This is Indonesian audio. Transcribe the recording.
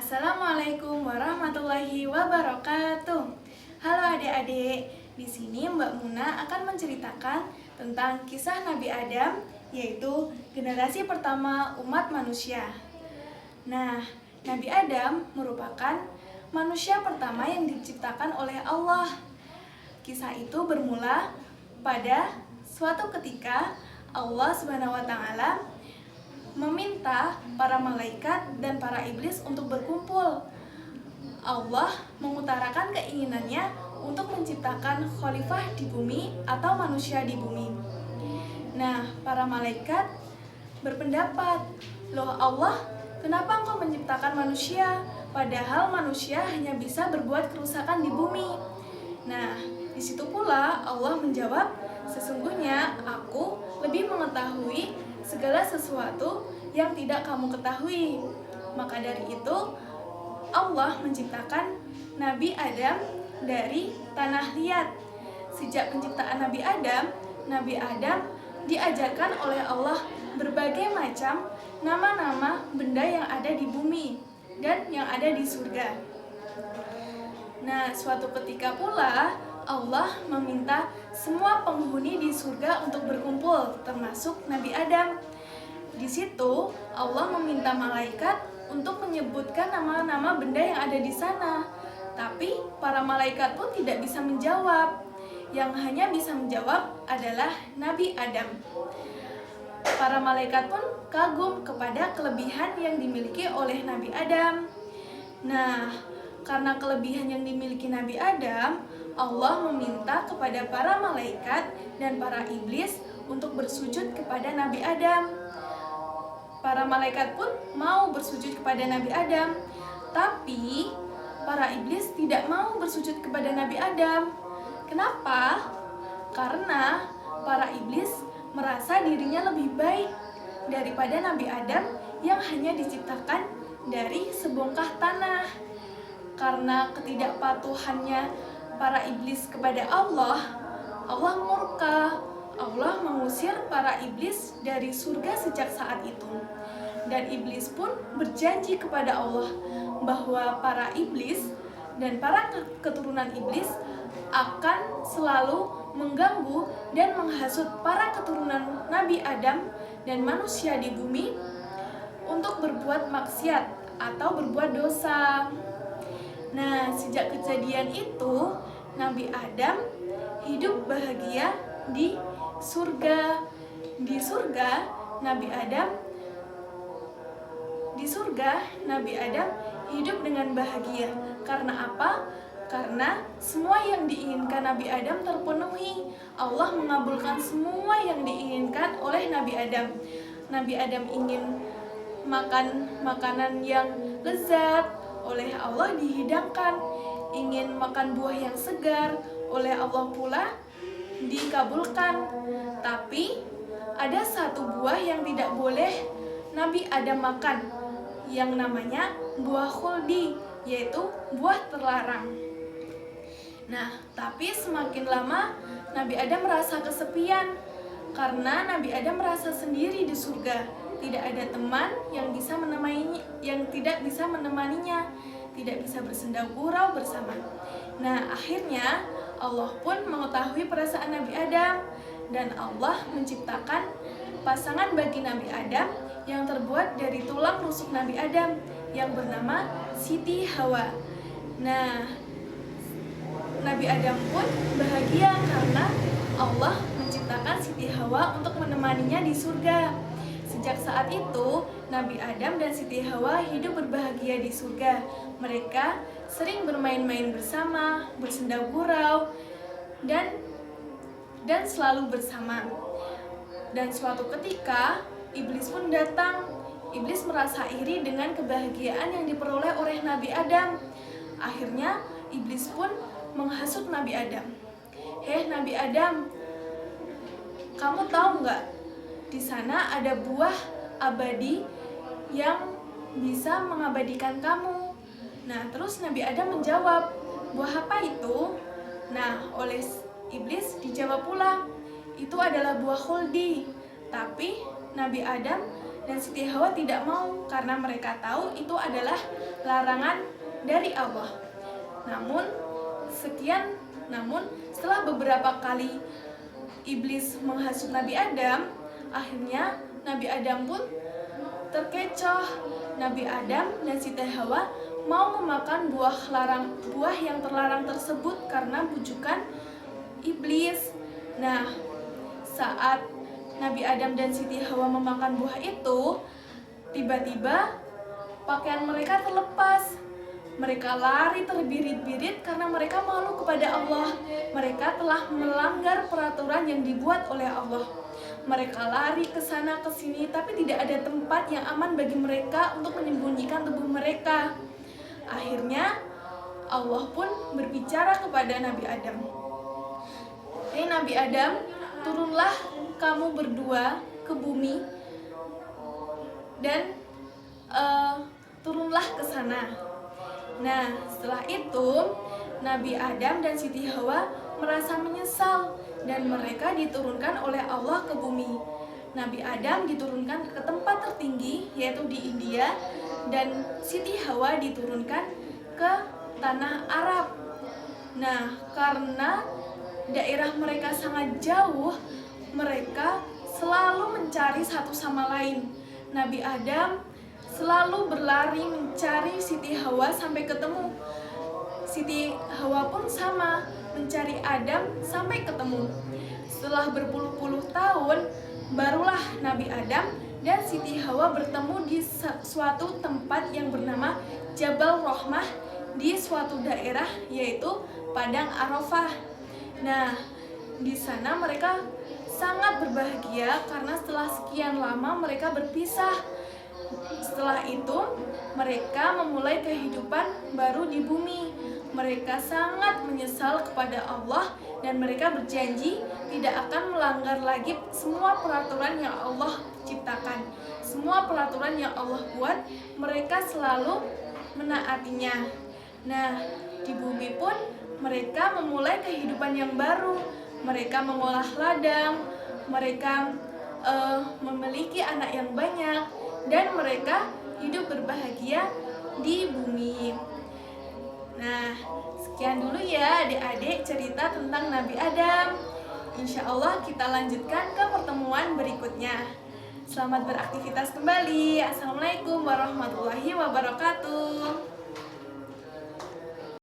Assalamualaikum warahmatullahi wabarakatuh. Halo adik-adik, di sini Mbak Muna akan menceritakan tentang kisah Nabi Adam, yaitu generasi pertama umat manusia. Nah, Nabi Adam merupakan manusia pertama yang diciptakan oleh Allah. Kisah itu bermula pada suatu ketika Allah SWT meminta para malaikat dan para iblis untuk berkumpul. Allah mengutarakan keinginannya untuk menciptakan khalifah di bumi atau manusia di bumi. Nah, para malaikat berpendapat, "Loh Allah, kenapa engkau menciptakan manusia? Padahal manusia hanya bisa berbuat kerusakan di bumi." Nah, di situ pula Allah menjawab, "Sesungguhnya aku lebih mengetahui segala sesuatu yang tidak kamu ketahui." Maka dari itu Allah menciptakan Nabi Adam dari tanah liat. Sejak penciptaan Nabi Adam diajarkan oleh Allah berbagai macam nama-nama benda yang ada di bumi dan yang ada di surga. Nah, suatu ketika pula Allah meminta semua penghuni di surga untuk berkumpul, termasuk Nabi Adam. Di situ Allah meminta malaikat untuk menyebutkan nama-nama benda yang ada di sana. Tapi para malaikat pun tidak bisa menjawab. Yang hanya bisa menjawab adalah Nabi Adam. Para malaikat pun kagum kepada kelebihan yang dimiliki oleh Nabi Adam. Nah, karena kelebihan yang dimiliki Nabi Adam, Allah meminta kepada para malaikat dan para iblis untuk bersujud kepada Nabi Adam. Para malaikat pun mau bersujud kepada Nabi Adam, tapi para iblis tidak mau bersujud kepada Nabi Adam. Kenapa? Karena para iblis merasa dirinya lebih baik daripada Nabi Adam yang hanya diciptakan dari sebongkah tanah. Karena ketidakpatuhannya para iblis kepada Allah murka. Allah mengusir para iblis dari surga sejak saat itu. Dan iblis pun berjanji kepada Allah bahwa para iblis dan para keturunan iblis akan selalu mengganggu dan menghasut para keturunan Nabi Adam dan manusia di bumi untuk berbuat maksiat atau berbuat dosa. Nah, sejak kejadian itu, Nabi Adam hidup bahagia di surga. Di surga, Nabi Adam hidup dengan bahagia. Karena apa? Karena semua yang diinginkan Nabi Adam terpenuhi. Allah mengabulkan semua yang diinginkan oleh Nabi Adam. Nabi Adam ingin makan makanan yang lezat, oleh Allah dihidangkan. Ingin makan buah yang segar, oleh Allah pula dikabulkan. Tapi ada satu buah yang tidak boleh Nabi Adam makan, yang namanya buah khuldi, yaitu buah terlarang. Nah, tapi semakin lama Nabi Adam merasa kesepian, karena Nabi Adam merasa sendiri di surga. Tidak ada teman yang tidak bisa menemaninya, tidak bisa bersenda gurau bersama. Nah, akhirnya Allah pun mengetahui perasaan Nabi Adam, dan Allah menciptakan pasangan bagi Nabi Adam yang terbuat dari tulang rusuk Nabi Adam yang bernama Siti Hawa. Nah, Nabi Adam pun bahagia karena Allah menciptakan Siti Hawa untuk menemaninya di surga. Sejak saat itu, Nabi Adam dan Siti Hawa hidup berbahagia di surga. Mereka sering bermain-main bersama, bersenda gurau, dan selalu bersama. Dan suatu ketika, iblis pun datang. Iblis merasa iri dengan kebahagiaan yang diperoleh oleh Nabi Adam. Akhirnya, iblis pun menghasut Nabi Adam. "Hei Nabi Adam, kamu tahu nggak? Di sana ada buah abadi yang bisa mengabadikan kamu." Nah, terus Nabi Adam menjawab, "Buah apa itu?" Nah, oleh iblis dijawab pula, "Itu adalah buah khuldi." Tapi Nabi Adam dan Siti Hawa tidak mau karena mereka tahu itu adalah larangan dari Allah. Namun setelah beberapa kali iblis menghasut Nabi Adam, akhirnya Nabi Adam pun terkecoh. Nabi Adam dan Siti Hawa mau memakan buah yang terlarang tersebut karena bujukan iblis. Nah, saat Nabi Adam dan Siti Hawa memakan buah itu, tiba-tiba pakaian mereka terlepas. Mereka lari terbirit-birit karena mereka malu kepada Allah. Mereka telah melanggar peraturan yang dibuat oleh Allah. Mereka lari ke sana ke sini, tapi tidak ada tempat yang aman bagi mereka untuk menyembunyikan tubuh mereka. Akhirnya Allah pun berbicara kepada Nabi Adam. "Hei Nabi Adam, turunlah kamu berdua ke bumi dan turunlah ke sana." Nah, setelah itu Nabi Adam dan Siti Hawa merasa menyesal dan mereka diturunkan oleh Allah ke bumi. Nabi Adam diturunkan ke tempat tertinggi, yaitu di India, dan Siti Hawa diturunkan ke tanah Arab. Nah, karena daerah mereka sangat jauh, mereka selalu mencari satu sama lain. Nabi Adam selalu berlari mencari Siti Hawa sampai ketemu. Siti Hawa pun sama, mencari Adam sampai ketemu. Setelah berpuluh-puluh tahun, barulah Nabi Adam dan Siti Hawa bertemu di suatu tempat yang bernama Jabal Rahmah di suatu daerah, yaitu Padang Arafah. Nah, di sana mereka sangat berbahagia karena setelah sekian lama mereka berpisah. Setelah itu, mereka memulai kehidupan baru di bumi. Mereka sangat menyesal kepada Allah dan mereka berjanji tidak akan melanggar lagi semua peraturan yang Allah ciptakan. Semua peraturan yang Allah buat, mereka selalu menaatinya. Nah, di bumi pun mereka memulai kehidupan yang baru. Mereka mengolah ladang, mereka memiliki anak yang banyak, dan mereka hidup berbahagia di bumi. Nah, sekian dulu ya adik-adik cerita tentang Nabi Adam. Insya Allah kita lanjutkan ke pertemuan berikutnya. Selamat beraktivitas kembali. Assalamualaikum warahmatullahi wabarakatuh.